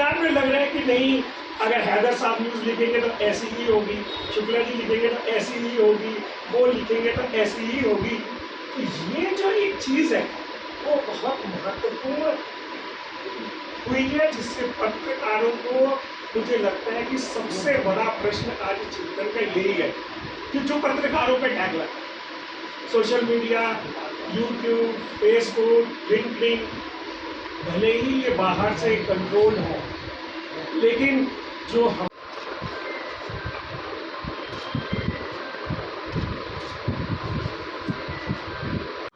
दिमाग में लग रहा है कि नहीं, अगर हैदर साहब न्यूज़ लिखेंगे तो ऐसी ही होगी, शुक्ला जी लिखेंगे तो ऐसी ही होगी, वो लिखेंगे तो ऐसी ही होगी। तो ये जो एक चीज़ है वो बहुत महत्वपूर्ण हुई है, जिससे पत्रकारों को, मुझे लगता है कि सबसे बड़ा प्रश्न आज चिंतन का यही है कि जो पत्रकारों पे टैग लगा, social media, YouTube, Facebook, LinkedIn, भले ही ये बाहर से कंट्रोल है, लेकिन जो हम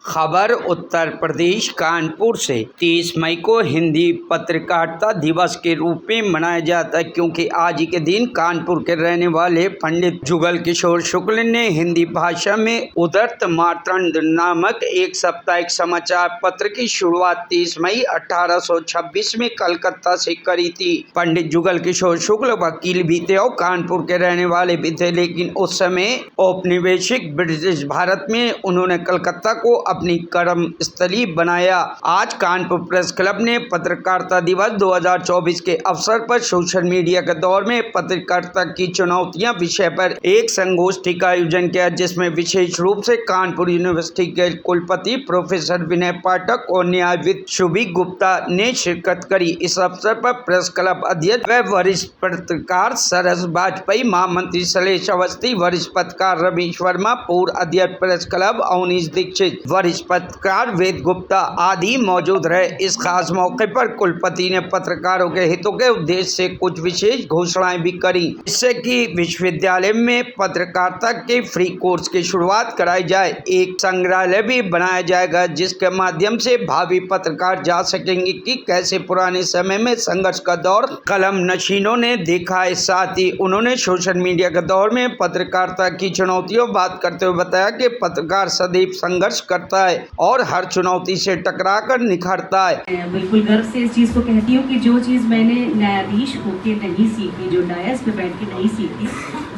खबर उत्तर प्रदेश कानपुर से 30 मई को हिंदी पत्रकारिता दिवस के रूप में मनाया जाता है, क्योंकि आज ही के दिन कानपुर के रहने वाले पंडित जुगल किशोर शुक्ल ने हिंदी भाषा में उदर्त मार्तंड नामक एक साप्ताहिक समाचार पत्र की शुरुआत 30 मई 1826 में कलकत्ता से करी थी। पंडित जुगल किशोर शुक्ल वकील भी थे और कानपुर के रहने वाले भी थे, लेकिन उस समय औपनिवेशिक ब्रिटिश भारत में उन्होंने कलकत्ता को अपनी कर्म स्थली बनाया। आज कानपुर प्रेस क्लब ने पत्रकारिता दिवस 2024 के अवसर पर सोशल मीडिया के दौर में पत्रकारिता की चुनौतियां विषय पर एक संगोष्ठी का आयोजन किया, जिसमें विशेष रूप से कानपुर यूनिवर्सिटी के कुलपति प्रोफेसर विनय पाठक और न्यायविद शुभी गुप्ता ने शिरकत करी। इस अवसर पर प्रेस क्लब अध्यक्ष व वरिष्ठ पत्रकार सरस वाजपेयी, महामंत्री शैलेश अवस्थी, वरिष्ठ पत्रकार रमेश वर्मा, पूर्व अध्यक्ष प्रेस क्लब अवनीश दीक्षित, वरिष्ठ पत्रकार वेद गुप्ता आदि मौजूद रहे। इस खास मौके पर कुलपति ने पत्रकारों के हितों के उद्देश्य से कुछ विशेष घोषणाएं भी करी, जिससे कि विश्वविद्यालय में पत्रकारिता के फ्री कोर्स की शुरुआत कराई जाए। एक संग्रहालय भी बनाया जाएगा, जिसके माध्यम से भावी पत्रकार जा सकेंगे कि कैसे पुराने समय में संघर्ष का दौर कलम नशीनों ने देखा है। साथ ही उन्होंने सोशल मीडिया के दौर में पत्रकारिता की चुनौतियों बात करते हुए बताया कि पत्रकार सदैव संघर्ष करता है और हर चुनौती से टकराकर निखरता है। बिल्कुल गर्व से इस चीज़ को कहती हूँ कि जो चीज़ मैंने न्यायाधीश होके नहीं सीखी, जो डायस पे बैठ के नहीं सीखी,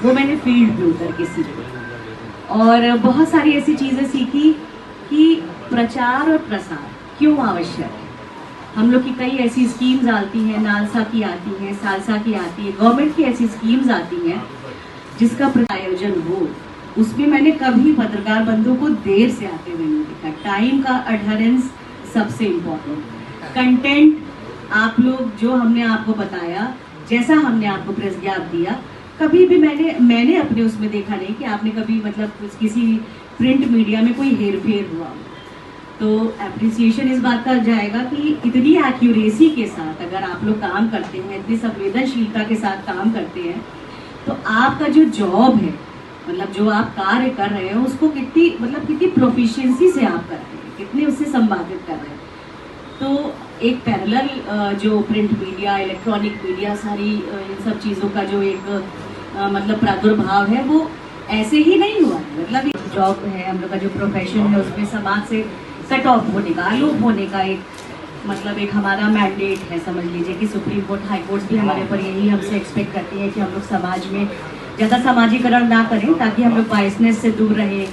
वो मैंने फील्ड पे उतर के सीखी। और बहुत सारी ऐसी चीज़ें सीखी कि प्रचार और प्रसार क्यों आवश्यक है। हम लोग की कई ऐसी स्कीम्स आती हैं, नालसा की आती हैं, सालसा की आती है, गवर्नमेंट की ऐसी स्कीम्स आती हैं जिसका आयोजन हो, उसमें मैंने कभी पत्रकार बंधुओं को देर से आते हुए नहीं देखा। टाइम का अडहरेंस सबसे इम्पोर्टेंट, कंटेंट आप लोग जो हमने आपको बताया, जैसा हमने आपको प्रेस ज्ञापन दिया, कभी भी मैंने अपने उसमें देखा नहीं कि आपने कभी मतलब किसी प्रिंट मीडिया में कोई हेर फेर हुआ। तो एप्रिसिएशन इस बात का जाएगा कि इतनी एक्यूरेसी के साथ अगर आप लोग काम करते हैं, इतनी संवेदनशीलता के साथ काम करते हैं, तो आपका जो जॉब है, मतलब जो आप कार्य कर रहे हैं, उसको कितनी प्रोफिशिएंसी से आप कर रहे हैं, कितने उससे संपादित कर रहे हैं। तो एक पैरेलल जो प्रिंट मीडिया, इलेक्ट्रॉनिक मीडिया, सारी इन सब चीज़ों का जो एक मतलब प्रादुर्भाव है, वो ऐसे ही नहीं हुआ है। मतलब जॉब है, हम लोग का जो प्रोफेशन है, उसमें समाज से कट ऑफ होने का, अलूप होने का एक हमारा मैंडेट है। समझ लीजिए कि सुप्रीम कोर्ट, हाई कोर्ट भी हमारे ऊपर यही हमसे एक्सपेक्ट करती है कि हम लोग समाज में ज़्यादा सामाजिकरण ना करें, ताकि हम लोग बायसनेस से दूर रहें,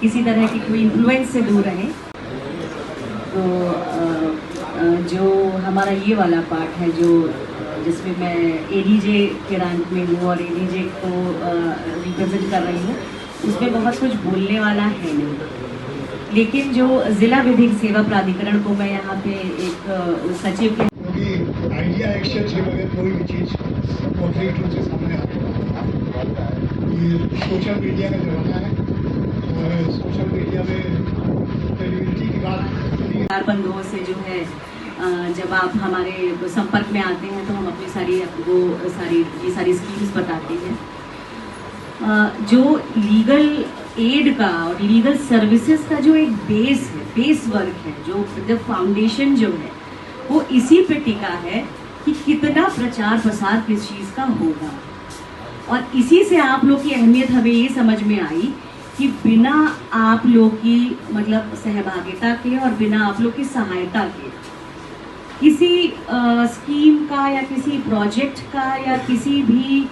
किसी तरह की कोई इन्फ्लुएंस से दूर रहें। तो जो हमारा ये वाला पार्ट है, जो जिसमें मैं एडीजे के रैंक में हूँ और एडीजे को रिप्रेजेंट कर रही हूँ, उसमें बहुत कुछ बोलने वाला है नहीं। लेकिन जो जिला विधिक सेवा प्राधिकरण को मैं यहाँ पे एक सचिव के आइडिया एक्शन से बगैर कोई भी चीज़ कॉन्फ्लिक्ट रूप से सामने आती है। ये सोशल मीडिया का ज़माना है और सोशल मीडिया में क्रेडिबिलिटी की बात बंधुओं से जो है, जब आप हमारे संपर्क में आते हैं तो हम अपनी सारी स्कीम्स बताते हैं। जो लीगल एड का और लीगल सर्विसेज का जो एक बेस वर्क है, जो फाउंडेशन जो है, वो इसी पे टिका है कि कितना प्रचार प्रसार किस चीज़ का होगा। और इसी से आप लोग की अहमियत हमें ये समझ में आई कि बिना आप लोग की मतलब सहभागिता के और बिना आप लोग की सहायता के किसी स्कीम का या किसी प्रोजेक्ट का या किसी भी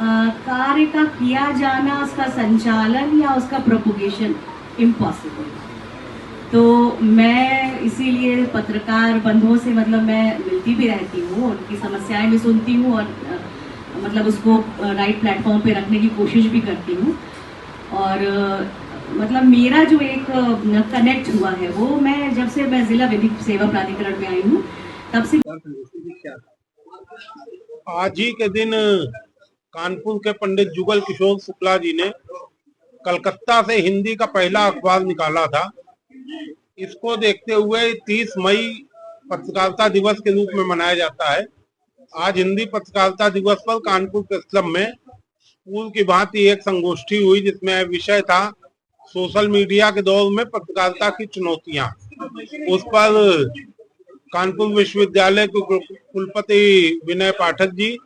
कार्य का किया जाना, उसका संचालन या उसका प्रोपोगेशन इम्पॉसिबल। तो मैं इसीलिए पत्रकार बंधुओं से मतलब मैं मिलती भी रहती हूँ, उनकी समस्याएं भी सुनती हूँ और मतलब उसको राइट प्लेटफॉर्म पे रखने की कोशिश भी करती हूँ। और मतलब मेरा जो एक कनेक्ट हुआ है वो मैं जब से मैं जिला विधिक सेवा प्राधिकरण में आई हूँ तब से। आज ही के दिन कानपुर के पंडित जुगल किशोर शुक्ला जी ने कलकत्ता से हिंदी का पहला अखबार निकाला था। इसको देखते हुए 30 मई पत्रकारिता दिवस के रूप में मनाया जाता है। आज हिंदी पत्रकारिता दिवस पर कानपुर प्रेस क्लब में पूर्व की भांति एक संगोष्ठी हुई, जिसमें विषय था सोशल मीडिया के दौर में पत्रकारिता की चुनौतियां। उस पर कानपुर विश्वविद्यालय के कुलपति विनय पाठक जी,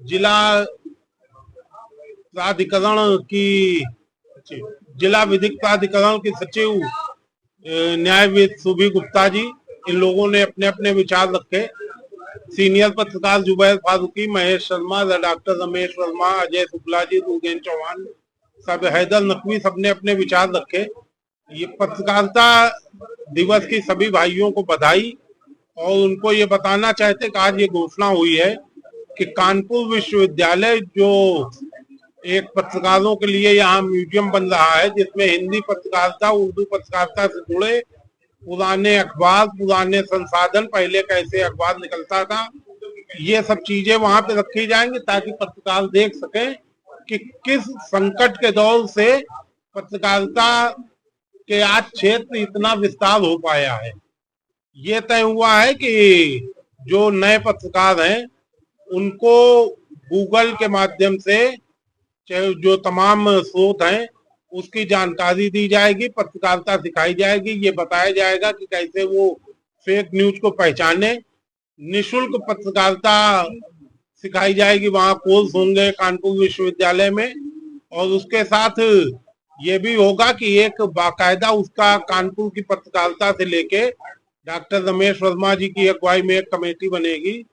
जिला विधिक प्राधिकरण की सचिव न्यायविद सुभी गुप्ता जी, इन लोगों ने अपने अपने विचार रखे। सीनियर पत्रकार जुबैर फारूकी, महेश शर्मा, डॉक्टर रमेश वर्मा, अजय शुक्ला जी, रुगेन चौहान, सब हैदर नकवी, सबने अपने विचार रखे। ये पत्रकारिता दिवस की सभी भाइयों को बधाई, और उनको ये बताना चाहते कि आज ये घोषणा हुई है कि कानपुर विश्वविद्यालय जो एक पत्रकारों के लिए यहाँ म्यूजियम बन रहा है, जिसमें हिंदी पत्रकारिता, उर्दू पत्रकारिता से जुड़े पुराने अखबार, पुराने संसाधन, पहले कैसे अखबार निकलता था, ये सब चीजें वहां पे रखी जाएंगी ताकि पत्रकार देख सके कि किस संकट के दौर से पत्रकारिता के आज क्षेत्र इतना विस्तार हो पाया है। ये तय हुआ है कि जो नए पत्रकार हैं उनको गूगल के माध्यम से जो तमाम स्रोत हैं उसकी जानकारी दी जाएगी, पत्रकारिता सिखाई जाएगी, ये बताया जाएगा कि कैसे वो फेक न्यूज को पहचाने। निशुल्क पत्रकारिता सिखाई जाएगी, वहाँ कोर्स होंगे कानपुर विश्वविद्यालय में। और उसके साथ ये भी होगा कि एक बाकायदा उसका कानपुर की पत्रकारिता से लेके डॉक्टर रमेश वर्मा जी की अगुवाई में एक कमेटी बनेगी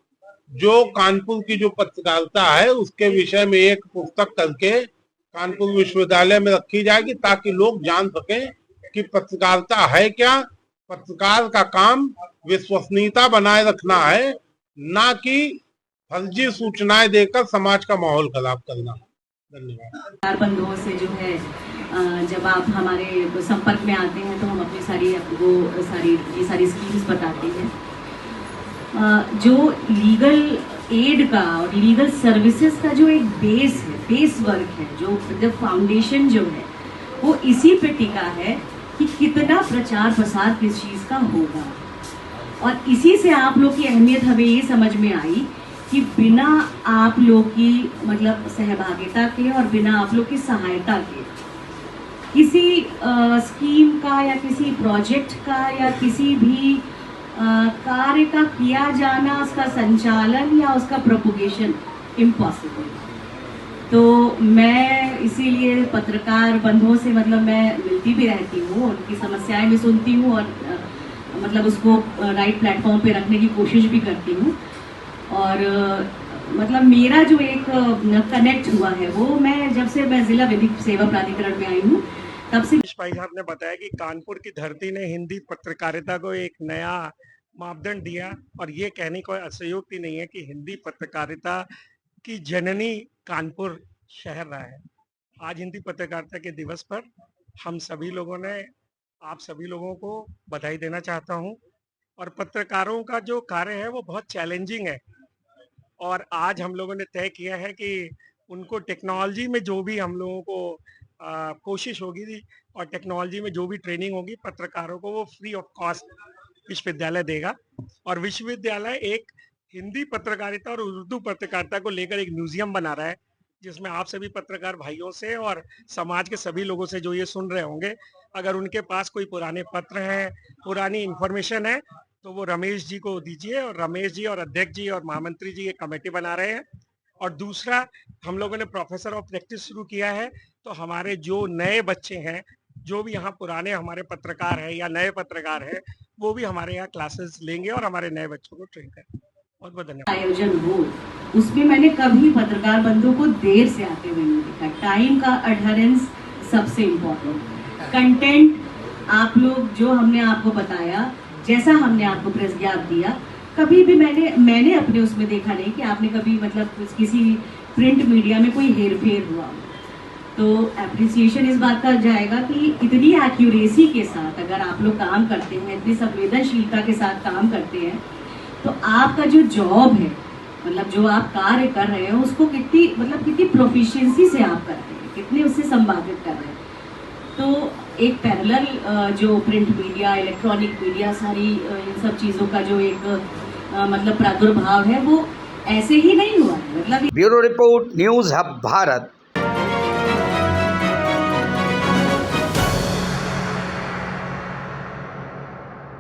जो कानपुर की जो पत्रकारिता है उसके विषय में एक पुस्तक करके कानपुर विश्वविद्यालय में रखी जाएगी, ताकि लोग जान सकें कि पत्रकारिता है क्या। पत्रकार का काम विश्वसनीयता बनाए रखना है, ना कि फर्जी सूचनाएं देकर समाज का माहौल खराब करना। धन्यवाद। बंधुओं से जो है जब आप हमारे संपर्क में आते हैं तो हम अपनी सारी स्कीम्स बताते हैं। जो लीगल एड का और लीगल सर्विसेज का जो एक बेस वर्क है, जो फाउंडेशन जो है वो इसी पे टिका है कि कितना प्रचार प्रसार किस चीज़ का होगा। और इसी से आप लोग की अहमियत हमें ये समझ में आई कि बिना आप लोग की मतलब सहभागिता के और बिना आप लोग की सहायता के किसी स्कीम का या किसी प्रोजेक्ट का या किसी भी कार्य का किया जाना, उसका संचालन या उसका प्रोपोगेशन इम्पॉसिबल। तो मैं इसीलिए पत्रकार बंधुओं से मतलब मैं मिलती भी रहती हूँ, उनकी समस्याएं भी सुनती हूँ और मतलब उसको राइट प्लेटफॉर्म पे रखने की कोशिश भी करती हूँ। और मतलब मेरा जो एक कनेक्ट हुआ है वो मैं जब से मैं जिला विधिक सेवा प्राधिकरण में आई हूँ तब से। भाई साहब ने बताया कि कानपुर की धरती ने हिंदी पत्रकारिता को एक नया मापदंड दिया, और ये कहने को अतिशयोक्ति नहीं है कि हिंदी पत्रकारिता की जननी कानपुर शहर रहा है। आज हिंदी पत्रकारिता के दिवस पर हम सभी लोगों ने आप सभी लोगों को बधाई देना चाहता हूं। और पत्रकारों का जो कार्य है वो बहुत चैलेंजिंग है, और आज हम लोगों ने तय किया है कि उनको टेक्नोलॉजी में जो भी हम लोगों को कोशिश होगी और टेक्नोलॉजी में जो भी ट्रेनिंग होगी पत्रकारों को वो फ्री ऑफ कॉस्ट विश्वविद्यालय देगा। और विश्वविद्यालय एक हिंदी पत्रकारिता और उर्दू पत्रकारिता को लेकर एक म्यूजियम बना रहा है, जिसमें आप सभी पत्रकार भाइयों से और समाज के सभी लोगों से जो ये सुन रहे होंगे, अगर उनके पास कोई पुराने पत्र हैं, पुरानी इंफॉर्मेशन है, तो वो रमेश जी को दीजिए। और रमेश जी और अध्यक्ष जी और महामंत्री जी ये कमेटी बना रहे हैं। और दूसरा, हम लोगों ने प्रोफेसर ऑफ प्रैक्टिस शुरू किया है, तो हमारे जो नए बच्चे हैं, जो भी यहाँ पुराने हमारे पत्रकार हैं या नए पत्रकार हैं, वो भी हमारे यहाँ क्लासेस लेंगे और हमारे नए बच्चों को ट्रेन करेंगे। बहुत बहुत धन्यवाद। आयोजन हो उसमें मैंने कभी पत्रकार बंधुओं को देर से आते हुए नहीं देखा। टाइम का अडहेरेंस सबसे इम्पोर्टेंट, कंटेंट आप लोग जो हमने आपको बताया, जैसा हमने आपको प्रेस ज्ञापन दिया, कभी भी मैंने अपने उसमें देखा नहीं कि आपने कभी मतलब किसी प्रिंट मीडिया में कोई हेरफेर हुआ। तो एप्रिसिएशन इस बात का जाएगा कि इतनी एक्यूरेसी के साथ अगर आप लोग काम करते हैं, इतनी संवेदनशीलता के साथ काम करते हैं, तो आपका जो जॉब है, मतलब जो आप कार्य कर रहे हैं, उसको कितनी प्रोफिशिएंसी से आप कर रहे हैं, कितने उससे संपादित कर रहे हैं। तो एक पैरेलल जो प्रिंट मीडिया, इलेक्ट्रॉनिक मीडिया, सारी इन सब चीज़ों का जो एक मतलब प्रादुर्भाव है, वो ऐसे ही नहीं हुआ है। मतलब bureau report, news hub Bharat.